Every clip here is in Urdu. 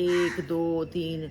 1 2 3,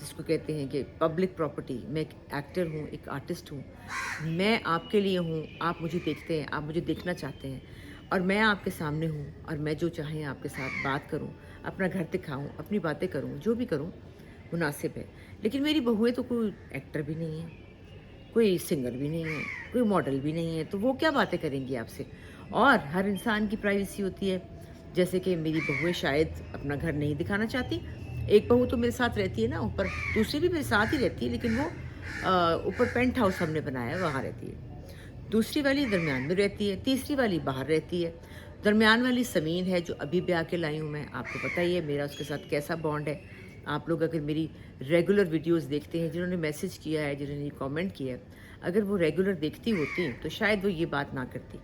جس کو کہتے ہیں کہ پبلک پراپرٹی. میں ایک ایکٹر ہوں, ایک آرٹسٹ ہوں, میں آپ کے لیے ہوں, آپ مجھے دیکھتے ہیں, آپ مجھے دیکھنا چاہتے ہیں, اور میں آپ کے سامنے ہوں, اور میں جو چاہیں آپ کے ساتھ بات کروں, اپنا گھر دکھاؤں, اپنی باتیں کروں, جو بھی کروں مناسب ہے. لیکن میری بہویں تو کوئی ایکٹر بھی نہیں ہے, کوئی سنگر بھی نہیں ہے, کوئی ماڈل بھی نہیں ہے, تو وہ کیا باتیں کریں گی آپ سے. اور ہر انسان کی پرائیویسی ہوتی ہے. جیسے کہ میری بہویں شاید اپنا گھر نہیں دکھانا چاہتی. ایک بہو تو میرے ساتھ رہتی ہے نا اوپر, دوسری بھی میرے ساتھ ہی رہتی ہے, لیکن وہ اوپر پینٹ ہاؤس ہم نے بنایا ہے, وہاں رہتی ہے. دوسری والی درمیان میں رہتی ہے, تیسری والی باہر رہتی ہے. درمیان والی سمین ہے جو ابھی بیاہ کے لائی ہوں میں. آپ کو پتہ ہی ہے میرا اس کے ساتھ کیسا بانڈ ہے. آپ لوگ اگر میری ریگولر ویڈیوز دیکھتے ہیں, جنہوں نے میسج کیا ہے, جنہوں نے کامنٹ کیا ہے, اگر وہ ریگولر دیکھتی ہوتی تو شاید وہ یہ بات نہ کرتی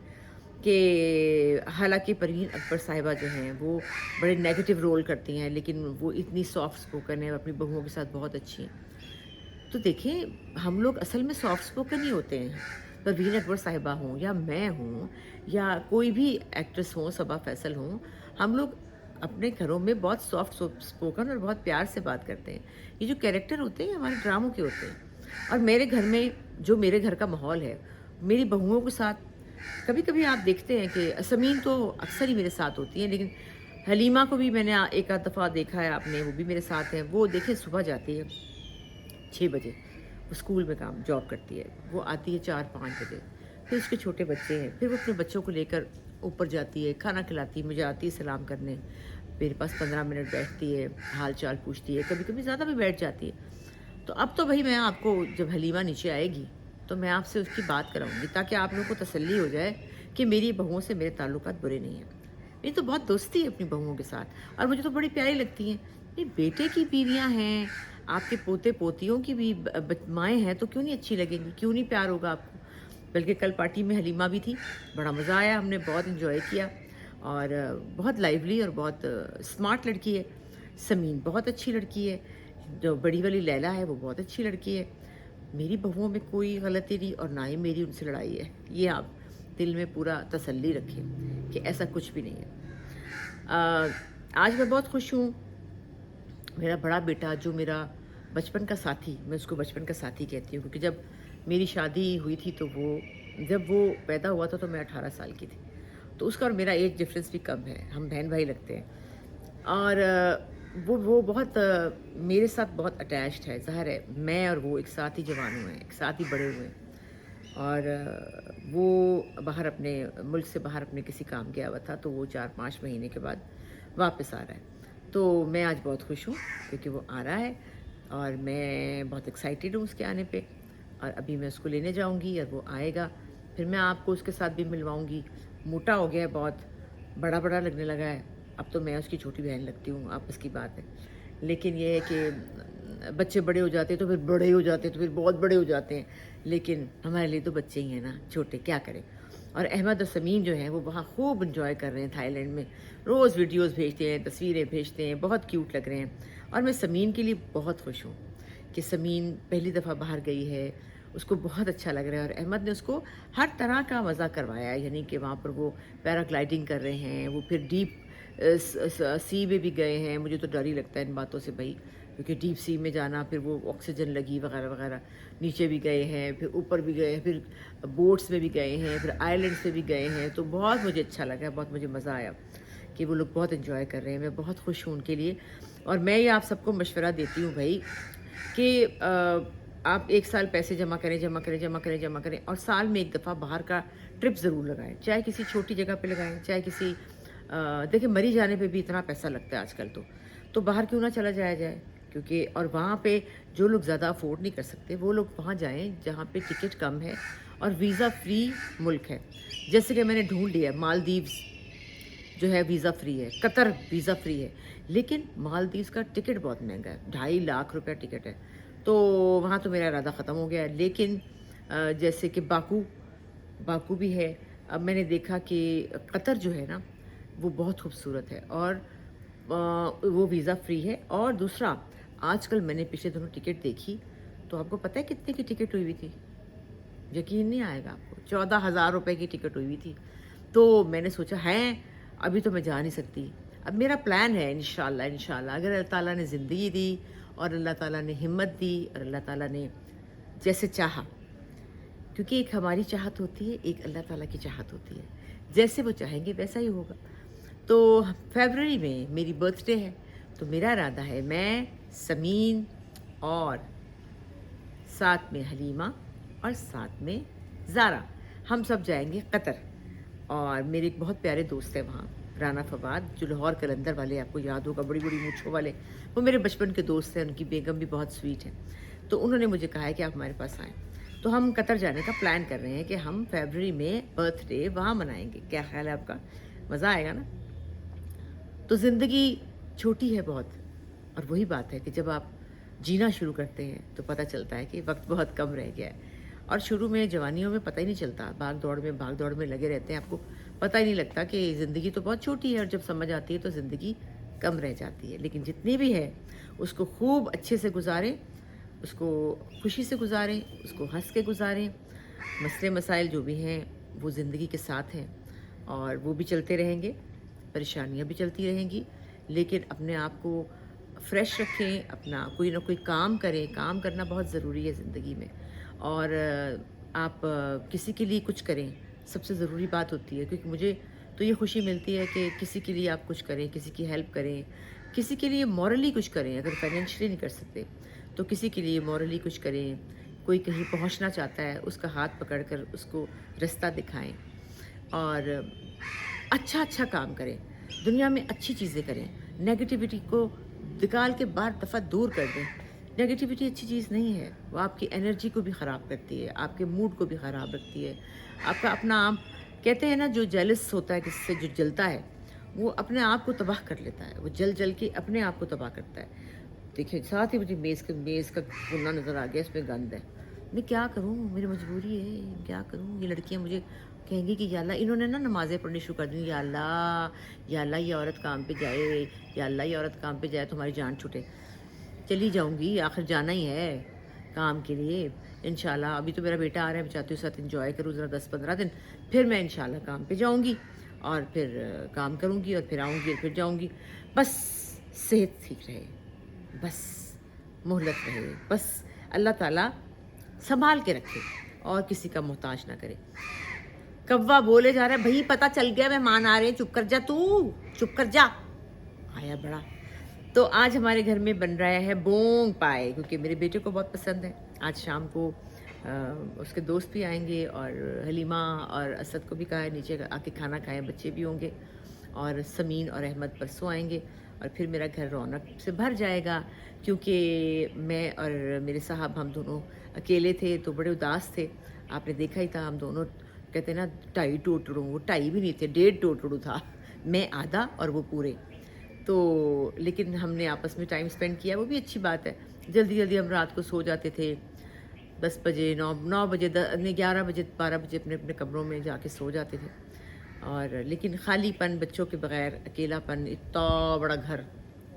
کہ حالانکہ پروین اکبر صاحبہ جو ہیں وہ بڑے نیگیٹو رول کرتی ہیں, لیکن وہ اتنی سافٹ اسپوکن ہیں, اپنی بہوؤں کے ساتھ بہت اچھی ہیں. تو دیکھیں ہم لوگ اصل میں سافٹ اسپوکن ہی ہوتے ہیں. پروین اکبر صاحبہ ہوں یا میں ہوں یا کوئی بھی ایکٹریس ہوں, صبا فیصل ہوں, ہم لوگ اپنے گھروں میں بہت سافٹ اسپوکن اور بہت پیار سے بات کرتے ہیں. یہ جو کیریکٹر ہوتے ہیں ہمارے ڈراموں کے ہوتے ہیں. اور میرے گھر میں جو میرے گھر کا ماحول ہے, میری بہوؤں کے ساتھ کبھی کبھی آپ دیکھتے ہیں کہ سمین تو اکثر ہی میرے ساتھ ہوتی ہیں, لیکن حلیمہ کو بھی میں نے ایک آدھ دفعہ دیکھا ہے آپ نے, وہ بھی میرے ساتھ ہے. وہ دیکھیں صبح جاتی ہے 6 بجے, وہ اسکول میں جاب کرتی ہے, وہ آتی ہے 4-5 بجے. پھر اس کے چھوٹے بچے ہیں, پھر وہ اپنے بچوں کو لے کر اوپر جاتی ہے, کھانا کھلاتی ہے, مجھے آتی ہے سلام کرنے, میرے پاس 15 منٹ بیٹھتی ہے, حال چال پوچھتی ہے, کبھی کبھی زیادہ بھی بیٹھ جاتی ہے. تو اب تو بھائی میں آپ کو جب حلیمہ نیچے آئے گی تو میں آپ سے اس کی بات کراؤں گی, تاکہ آپ لوگوں کو تسلی ہو جائے کہ میری بہوؤں سے میرے تعلقات برے نہیں ہیں. میری تو بہت دوستی ہے اپنی بہوؤں کے ساتھ, اور مجھے تو بڑی پیاری لگتی ہیں. نہیں, بیٹے کی بیویاں ہیں, آپ کے پوتے پوتیوں کی بھی مائیں ہیں, تو کیوں نہیں اچھی لگیں گی, کیوں نہیں پیار ہوگا آپ کو. بلکہ کل پارٹی میں حلیمہ بھی تھی, بڑا مزہ آیا, ہم نے بہت انجوائے کیا, اور بہت لائیولی اور بہت اسمارٹ لڑکی ہے. سمین بہت اچھی لڑکی ہے, جو بڑی والی لیلا ہے وہ بہت اچھی لڑکی ہے. میری بہوؤں میں کوئی غلطی نہیں, اور نہ ہی میری ان سے لڑائی ہے. یہ آپ دل میں پورا تسلی رکھیں کہ ایسا کچھ بھی نہیں ہے. آج میں بہت خوش ہوں. میرا بڑا بیٹا جو میرا بچپن کا ساتھی, میں اس کو بچپن کا ساتھی کہتی ہوں, کیونکہ جب میری شادی ہوئی تھی تو جب وہ پیدا ہوا تھا تو میں 18 سال کی تھی. تو اس کا اور میرا ایج ڈفرینس بھی کم ہے, ہم بہن بھائی لگتے ہیں. اور وہ بہت میرے ساتھ بہت اٹیچڈ ہے. ظاہر ہے میں اور وہ ایک ساتھ ہی جوان ہوئے ہیں, ایک ساتھ ہی بڑے ہوئے ہیں. اور وہ باہر اپنے ملک سے باہر اپنے کسی کام گیا ہوا تھا, تو وہ 4-5 مہینے کے بعد واپس آ رہا ہے. تو میں آج بہت خوش ہوں کیونکہ وہ آ رہا ہے, اور میں بہت ایکسائٹیڈ ہوں اس کے آنے پہ. اور ابھی میں اس کو لینے جاؤں گی اور وہ آئے گا, پھر میں آپ کو اس کے ساتھ بھی ملواؤں گی. موٹا ہو گیا ہے, بہت بڑا بڑا لگنے لگا ہے. اب تو میں اس کی چھوٹی بہن لگتی ہوں, آپس کی بات ہے. لیکن یہ ہے کہ بچے بڑے ہو جاتے ہیں تو پھر بڑے ہو جاتے ہیں, تو پھر بہت بڑے ہو جاتے ہیں. لیکن ہمارے لیے تو بچے ہی ہیں نا, چھوٹے, کیا کریں. اور احمد اور سمین جو ہیں وہ وہاں خوب انجوائے کر رہے ہیں تھائی لینڈ میں. روز ویڈیوز بھیجتے ہیں, تصویریں بھیجتے ہیں, بہت کیوٹ لگ رہے ہیں. اور میں سمین کے لیے بہت خوش ہوں کہ سمین پہلی دفعہ باہر گئی ہے, اس کو بہت اچھا لگ رہا ہے. اور احمد نے اس کو ہر طرح کا مزہ کروایا, یعنی کہ وہاں پر وہ پیرا گلائڈنگ کر رہے ہیں, وہ پھر ڈیپ سی میں بھی گئے ہیں. مجھے تو ڈر ہی لگتا ہے ان باتوں سے بھائی, کیونکہ ڈیپ سی میں جانا, پھر وہ آکسیجن لگی وغیرہ وغیرہ. نیچے بھی گئے ہیں, پھر اوپر بھی گئے ہیں, پھر بوٹس میں بھی گئے ہیں, پھر آئیلینڈس میں بھی گئے ہیں. تو بہت مجھے اچھا لگا, بہت مجھے مزہ آیا کہ وہ لوگ بہت انجوائے کر رہے ہیں. میں بہت خوش ہوں ان کے لیے. اور میں یہ آپ سب کو مشورہ دیتی ہوں بھائی کہ آپ 1 سال پیسے جمع کریں, اور سال میں 1 دفعہ باہر کا ٹرپ ضرور لگائیں. چاہے کسی چھوٹی جگہ پہ لگائیں, چاہے کسی دیکھیں مری جانے پہ بھی اتنا پیسہ لگتا ہے آج کل, تو باہر کیوں نہ چلا جایا جائے. کیونکہ اور وہاں پہ جو لوگ زیادہ افورڈ نہیں کر سکتے وہ لوگ وہاں جائیں جہاں پہ ٹکٹ کم ہے اور ویزا فری ملک ہے. جیسے کہ میں نے ڈھونڈ لیا, مالدیوز جو ہے ویزا فری ہے, قطر ویزا فری ہے, لیکن مالدیوز کا ٹکٹ بہت مہنگا ہے, 2.5 لاکھ روپے ٹکٹ ہے. تو وہاں تو میرا ارادہ ختم ہو گیا ہے. لیکن جیسے کہ باکو بھی ہے. اب میں نے دیکھا کہ قطر جو ہے نا وہ بہت خوبصورت ہے, اور وہ ویزا فری ہے. اور دوسرا, آج کل میں نے پچھلے دنوں ٹکٹ دیکھی تو آپ کو پتہ ہے کتنے کی ٹکٹ ہوئی ہوئی تھی؟ یقین نہیں آئے گا آپ کو, 14,000 روپے کی ٹکٹ ہوئی ہوئی تھی. تو میں نے سوچا ہے ابھی تو میں جا نہیں سکتی. اب میرا پلان ہے انشاءاللہ اگر اللہ تعالیٰ نے زندگی دی اور اللہ تعالیٰ نے ہمت دی اور اللہ تعالیٰ نے جیسے چاہا، کیونکہ ایک ہماری چاہت ہوتی ہے، ایک اللہ تعالیٰ کی چاہت ہوتی ہے، جیسے وہ چاہیں گے ویسا ہی ہوگا۔ تو فیبرری میں میری برتھ ڈے ہے، تو میرا ارادہ ہے میں، سمین اور ساتھ میں حلیمہ اور ساتھ میں زارا، ہم سب جائیں گے قطر۔ اور میرے ایک بہت پیارے دوست ہیں وہاں رانا فواد، جو لاہور قلندر والے، آپ کو یاد ہوگا، بڑی بڑی مونچھوں والے، وہ میرے بچپن کے دوست ہیں، ان کی بیگم بھی بہت سویٹ ہے۔ تو انہوں نے مجھے کہا ہے کہ آپ ہمارے پاس آئیں، تو ہم قطر جانے کا پلان کر رہے ہیں کہ ہم فیبرری میں برتھ ڈے وہاں منائیں گے۔ کیا خیال ہے آپ کا؟ مزہ آئے گا نا؟ تو زندگی چھوٹی ہے بہت، اور وہی بات ہے کہ جب آپ جینا شروع کرتے ہیں تو پتہ چلتا ہے کہ وقت بہت کم رہ گیا ہے، اور شروع میں جوانیوں میں پتہ ہی نہیں چلتا، بھاگ دوڑ میں لگے رہتے ہیں، آپ کو پتہ ہی نہیں لگتا کہ زندگی تو بہت چھوٹی ہے، اور جب سمجھ آتی ہے تو زندگی کم رہ جاتی ہے۔ لیکن جتنی بھی ہے اس کو خوب اچھے سے گزاریں، اس کو خوشی سے گزاریں، اس کو ہنس کے گزاریں۔ مسئلے مسائل جو بھی ہیں وہ زندگی کے ساتھ ہیں، اور وہ بھی چلتے رہیں گے، پریشانیاں بھی چلتی رہیں گی، لیکن اپنے آپ کو فریش رکھیں، اپنا کوئی نہ کوئی کام کریں، کام کرنا بہت ضروری ہے زندگی میں، اور آپ کسی کے لیے کچھ کریں، سب سے ضروری بات ہوتی ہے، کیونکہ مجھے تو یہ خوشی ملتی ہے کہ کسی کے لیے آپ کچھ کریں، کسی کی ہیلپ کریں، کسی کے لیے مورلی کچھ کریں، اگر فائنینشلی نہیں کر سکتے تو کسی کے لیے مورلی کچھ کریں۔ کوئی کہیں پہنچنا چاہتا ہے، اس کا ہاتھ پکڑ کر اس کو رستہ دکھائیں، اور اچھا کام کریں، دنیا میں اچھی چیزیں کریں، نیگیٹیوٹی کو نکال کے بار دفعہ دور کر دیں۔ نیگیٹیوٹی اچھی چیز نہیں ہے، وہ آپ کی انرجی کو بھی خراب کرتی ہے، آپ کے موڈ کو بھی خراب رکھتی ہے، آپ کا اپنا آپ، کہتے ہیں نا جو جیلس ہوتا ہے، کس سے جو جلتا ہے وہ اپنے آپ کو تباہ کر لیتا ہے، وہ جل کے اپنے آپ کو تباہ کرتا ہے۔ دیکھیں ساتھ ہی مجھے میز کا کونا نظر آ گیا، اس میں گند ہے، میں کیا کروں، میری مجبوری ہے، کیا کروں۔ یہ لڑکیاں مجھے کہیں گی کہ یا اللہ، انہوں نے نا نمازیں پڑھنی شروع کر دیں، یا اللہ یہ عورت کام پہ جائے، یا اللہ یہ عورت کام پہ جائے تو ہماری جان چھوٹے۔ چلی جاؤں گی، آخر جانا ہی ہے کام کے لیے انشاءاللہ۔ ابھی تو میرا بیٹا آ رہا ہے، میں چاہتی ہوں ساتھ انجوائے کروں ذرا 10-15 دن، پھر میں انشاءاللہ کام پہ جاؤں گی، اور پھر کام کروں گی، اور پھر آؤں گی، اور پھر جاؤں گی۔ بس صحت ٹھیک رہے، بس مہلت رہے، بس اللہ تعالیٰ سنبھال کے رکھے اور کسی کا محتاج نہ کرے۔ کوا بولے جا رہا ہے، بھائی پتہ چل گیا مہمان آ رہے ہیں، چپ کر جا، چپ کر جا، آیا بڑا۔ تو آج ہمارے گھر میں بن رہا ہے بونگ پائے، کیونکہ میرے بیٹے کو بہت پسند ہے۔ آج شام کو اس کے دوست بھی آئیں گے، اور حلیمہ اور اسد کو بھی کہا ہے نیچے آ کے کھانا کھائیں، بچے بھی ہوں گے، اور سمین اور احمد پرسوں آئیں گے، اور پھر میرا گھر رونق سے بھر جائے گا، کیونکہ میں اور میرے صاحب ہم دونوں اکیلے تھے تو بڑے اداس تھے۔ آپ نے دیکھا ہی تھا، ہم دونوں کہتے ہیں نا 2.5 ٹوٹڑوں، وہ 2.5 بھی نہیں تھے، 1.5 ٹوٹڑوں تھا، میں آدھا اور وہ پورے۔ تو لیکن ہم نے آپس میں ٹائم سپینڈ کیا، وہ بھی اچھی بات ہے۔ جلدی ہم رات کو سو جاتے تھے، 10 بجے، 9 بجے، 11 بجے، 12 بجے اپنے کمروں میں جا کے سو جاتے تھے۔ اور لیکن خالی پن، بچوں کے بغیر اکیلا پن، اتنا بڑا گھر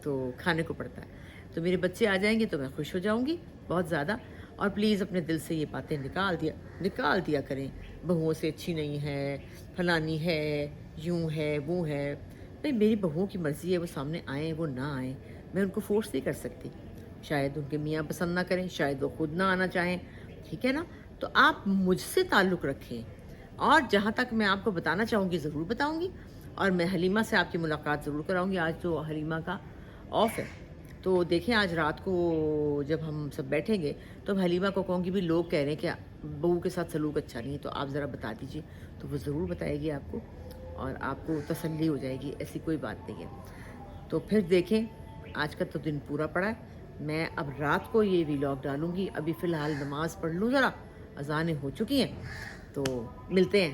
تو کھانے کو پڑتا ہے۔ تو میرے بچے آ جائیں گے تو میں خوش ہو جاؤں گی بہت زیادہ۔ اور پلیز اپنے دل سے یہ باتیں نکال دیا کریں، بہوؤں سے اچھی نہیں ہے، فلانی ہے، یوں ہے، وہ ہے۔ بھئی میری بہوؤں کی مرضی ہے، وہ سامنے آئیں، وہ نہ آئیں، میں ان کو فورس نہیں کر سکتی۔ شاید ان کے میاں پسند نہ کریں، شاید وہ خود نہ آنا چاہیں، ٹھیک ہے نا؟ تو آپ مجھ سے تعلق رکھیں، اور جہاں تک میں آپ کو بتانا چاہوں گی ضرور بتاؤں گی، اور میں حلیمہ سے آپ کی ملاقات ضرور کراؤں گی۔ آج تو حلیمہ کا آف ہے، تو دیکھیں آج رات کو جب ہم سب بیٹھیں گے تو اب حلیمہ کو کہوں گی بھی لوگ کہہ رہے ہیں کہ بہو کے ساتھ سلوک اچھا نہیں ہے، تو آپ ذرا بتا دیجیے، تو وہ ضرور بتائے گی آپ کو، اور آپ کو تسلی ہو جائے گی، ایسی کوئی بات نہیں ہے۔ تو پھر دیکھیں، آج کا تو دن پورا پڑا ہے، میں اب رات کو یہ ویلاگ ڈالوں گی۔ ابھی فی الحال نماز پڑھ لوں ذرا، اذانیں ہو چکی ہیں، تو ملتے ہیں۔